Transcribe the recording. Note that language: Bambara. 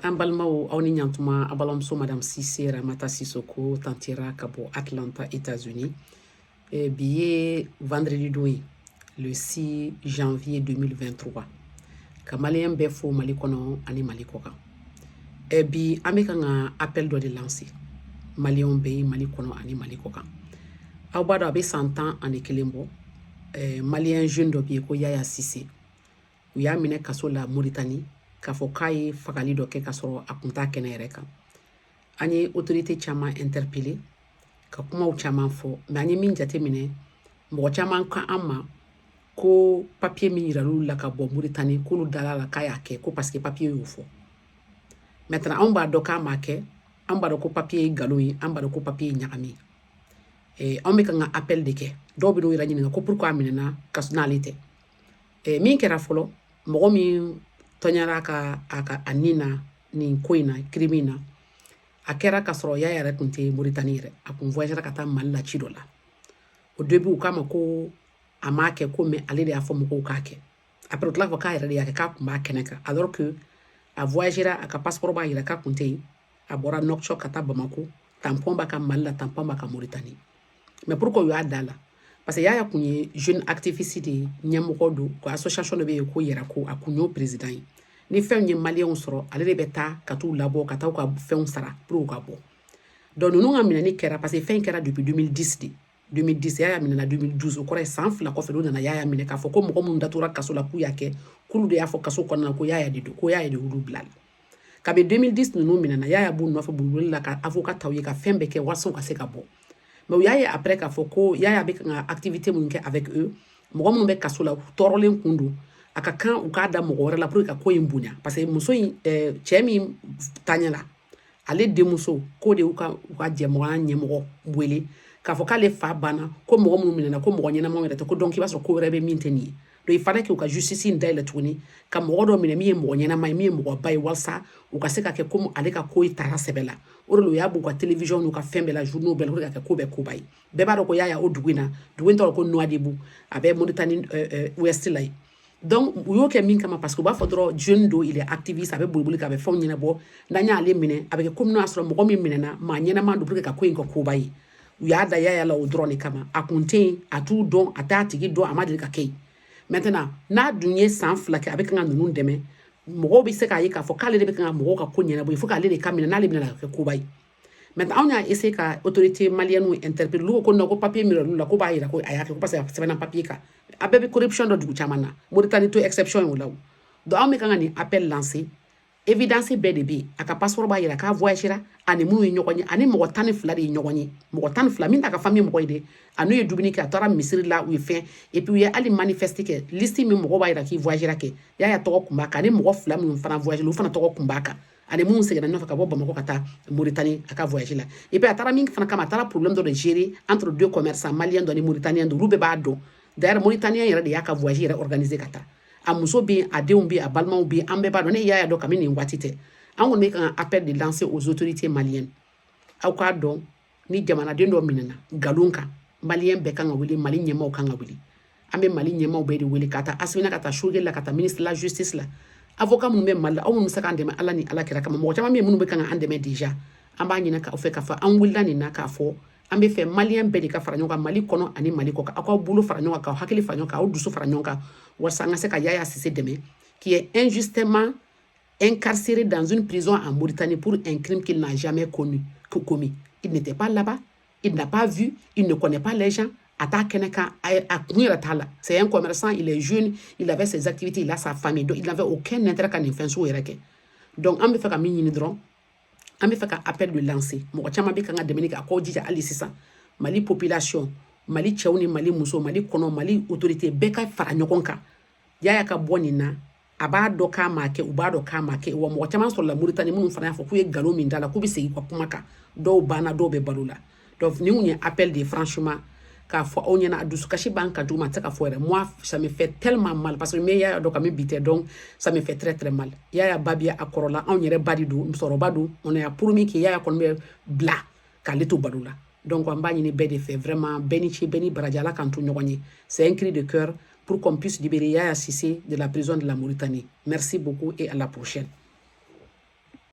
An balimaw aw ni ɲantuma a balimamuso madame Sise Ramata Sisoko tantira ka bɔ Atlanta États-Unis bi ye vendredi don ye le 6 janvier 2023 ka maliyɛn bɛɛ fo Mali kɔnɔ ani Mali kɔ kan bi an bɛ kan ka appel dɔ de lancer maliyɛnw bɛɛ ye Mali kɔnɔ ani Mali kɔ kan aw b'a dɔn a bɛ san 11 bɔ maliyɛn jeune dɔ bɛ yen ko Yaya Sise u y'a minɛ kaso la Mauritanie k'a fɔ k'a ye fagali dɔ kɛ ka sɔrɔ a kun t'a kɛnɛ yɛrɛ kan an ye autorité caman interpellé ka kumaw caman fɔ mais an ye min jate minɛ mɔgɔ caman ka an ma ko papier min yiral'u la ka bɔ Mauritanie k'olu dala la k'a y'a kɛ ko parce que papier y'o fɔ maintenant anw b'a dɔn k'a m'a kɛ an b'a dɔn ko papier ye nkalon ye an b'a dɔn ko papier ye ɲagami anw bɛ kan ka appel de kɛ dɔw bɛ n'u yɛrɛ ɲininka ko pourquoi a minɛna n'ale tɛ min kɛra fɔlɔ mɔgɔ min tɔɲara a nin na nin ko in na crime in na a kɛra ka sɔrɔ Yaya yɛrɛ tun tɛ Mauritanie yɛrɛ a kun voyagera ka taa Mali la ci dɔ la au début u k'a ma ko a m'a kɛ ko mais ale de y'a fɔ mɔgɔw k'a kɛ après u tila k'a fɔ k'a yɛrɛ de y'a kɛ k'a kun b'a kɛnɛ kan alors que a voyagera a ka passeport b'a yira k'a kun tɛ yen a bɔra Nouakchott ka taa Bamako tampon b'a ka Mali la tampon b'a ka Mauritanie mais pourquoi u y'a da la parce que Yaya kun ye jeune activiste de ye ɲɛmɔgɔ don ko association dɔ bɛ yen ko yɛrɛ ko a kun y'o président ye ni fɛnw ye maliyɛnw sɔrɔ ale de bɛ taa ka t'u labɔ ka taa u ka fɛnw sara pour u ka bɔ donc ninnu ka minɛni kɛra parce que fɛn kɛra depuis 2010 de 2010 Yaya minɛna 2012 o kɔrɔ ye san 2 kɔfɛ olu nana Yaya minɛ k'a fɔ ko mɔgɔ minnu datugura kaso la k'u y'a kɛ k'olu de y'a fɔ kaso kɔnɔna na ko Yaya de don ko Yaya de y'olu bila la kabi 2010 ninnu minɛna Yaya b'u nɔfɛ bulubuli la ka avocat taw ye ka fɛn bɛɛ kɛ walasa u ka se ka bɔ mais u y'a ye après k'a fɔ ko Yaya bɛ kan ka activité minnu kɛ avec eux mɔgɔ minnu bɛ kaso la u tɔɔrɔlen kun don a ka kan u k'a da mɔgɔ wɛrɛ la pour que ka ko in bonya parce que muso in cɛ min taɲala ale denmuso k'o de y'u ka jɛmɔgɔya ɲɛmɔgɔ wele k'a fɔ k'ale fa banna ko mɔgɔ minnu minɛna ko mɔgɔ ɲɛnamaw yɛrɛ tɛ ko donc i b'a sɔrɔ ko wɛrɛ bɛ min tɛ nin ye donc il fallait que u ka justice in dayɛlɛ tuguni ka mɔgɔ dɔ minɛ min ye mɔgɔ ɲɛnama ye min ye mɔgɔ ba ye walasa u ka se ka kɛ comme ale ka ko ye taara sɛbɛ la o de la u y'a b'u ka télévision n'u ka fɛn bɛɛ la journaux bɛɛ la pour que ka kɛ ko bɛɛ koba ye bɛɛ b'a dɔn ko Yaya o dugu in na dugu in tɔgɔ ko Nouadhibou a bɛ Mauritanie ouest la ye donc u y'o kɛ min kama parce que u b'a fɔ dɔrɔn jeune do il est activiste a bɛ boliboli kɛ a bɛ fɛnw ɲɛnabɔ n'an y'ale minɛ a bɛ kɛ comme n'o y'a sɔrɔ mɔgɔ min minɛna maa ɲɛnama don pour que ka ko in kɛ koba ye u y'a da Yaya la o dɔrɔn de kama a kun tɛ yen a t'u dɔn a t'a tigi dɔn a ma deli ka kɛ yen maintenant n'a dun ye san 2 kɛ a bɛ kan ka ninnu dɛmɛ mɔgɔw bɛ se k'a ye k'a fɔ k'ale de bɛ kan ka mɔgɔw ka ko ɲɛnabɔ il faut k'ale de ka minɛ n'ale minɛ ka kɛ koba ye maintenant anw y'a essayé ka autorité malienne interpeller olu ko non ko papier min yiral'u la ko b'a yira ko a y'a kɛ ko parce que a sɛbɛnna papier kan a bɛɛ bɛ corruption dɔ dugu caman na Mauritanie to exception ye o la o donc anw bɛ kan ka nin appel lancer évidence bɛɛ de bɛ yen a ka passeport b'a yira k'a voyagera ani minnu ye ɲɔgɔn ye ani mɔgɔ 12 de ye ɲɔgɔn ye mɔgɔ 12 min t'a ka famille mɔgɔ ye dɛ a n'u ye dumuni kɛ a taara misiri la u ye fɛn et puis u ye hali manifeste kɛ liste min mɔgɔ b'a yira k'i voyagera kɛ Yaya tɔgɔ kun b'a kan ani mɔgɔ 2 minnu fana voyagera olu fana tɔgɔ kun b'a kan ani minnu seginna ɲɔgɔn fɛ ka bɔ Bamako ka taa Mauritanie a ka voyage la et puis a taara min fana kama a taara problème dɔ de gérer entre deux commerçants maliens dɔ ni mauritaniens dɔ olu bɛɛ b'a dɔn d'ailleurs mauritanien yɛrɛ de y'a ka voyage yɛrɛ organiser ka taa a muso bɛ yen a denw bɛ yen a balimaw bɛ yen an bɛɛ b'a dɔn ne Yaya dɔn kabini nin waati tɛ an kɔni bɛ kan ka appel de lancer aux autorités maliennes aw k'a dɔn ni jamanaden dɔ minɛna nkalon kan maliyɛn bɛɛ kan ka wuli Mali ɲɛmaaw kan ka wuli an bɛ Mali ɲɛmaaw bɛɛ de wele ka taa Asmina ka taa Choguel la ka taa ministre de la justice la avocat minnu bɛ Mali la aw minnu bɛ se k'an dɛmɛ Ala ni Ala kira kama mɔgɔ caman bɛ yen minnu bɛ kan ka an dɛmɛ déjà an b'a ɲini k'aw fɛ k'a fɔ an wulila nin na k'a fɔ an bɛ fɛ maliyɛn bɛɛ de ka fara ɲɔgɔn kan Mali kɔnɔ ani Mali kɔ kan aw k'aw bolo fara ɲɔgɔn kan k'aw hakili fara ɲɔgɔn kan k'aw dusu fara ɲɔgɔn kan walasa an ka se ka Yaya Sise dɛmɛ qui est injustement incarcéré dans une prison en Mauritanie pour un crime qu'il n'a jamais commis. Il n'était pas là-bas, il n'a pas vu, il ne connaît pas les gens. C'est un commerçant, il est jeune, il avait ses activités, il a sa famille, donc il n'avait aucun intérêt qu'à faire sur le donc on me fait comme une dron, on me fait un appel de lancer. Moi, je m'habille quand Dominique a codé à l'issue Mali population, Mali tchaouni, Mali muso, Mali kono, Mali autorité, beka faranyokonka. Yaya ka bonina. A b'a dɔn k'a ma kɛ u b'a dɔn k'a ma kɛ wa mɔgɔ caman sɔrɔla Mauritanie minnu fana y'a fɔ k'u ye nkalon min da la k'u bɛ segin u ka kuma kan dɔw banna dɔw bɛ balo la donc nin kun ye appel de franchement k'a fɔ aw ɲɛna a dusukasi b'an kan jugu ma a tɛ se ka fɔ yɛrɛ moi ça me fait tellement mal parce que me Yaya dɔn ka min bi tɛ donc ça me fait très très mal Yaya ba bɛ a kɔrɔla anw yɛrɛ ba de don musokɔrɔba don on a promis que Yaya kɔni bɛ bila k'ale to balo la donc an b'a ɲini bɛɛ de fɛ vraiment bɛɛ ni ce bɛɛ ni baraji Ala k'an to ɲɔgɔn ye c'est un cri de cœur pour qu'on puisse libérer Yaya Sise de la prison de la Mauritanie. Merci beaucoup et à la prochaine.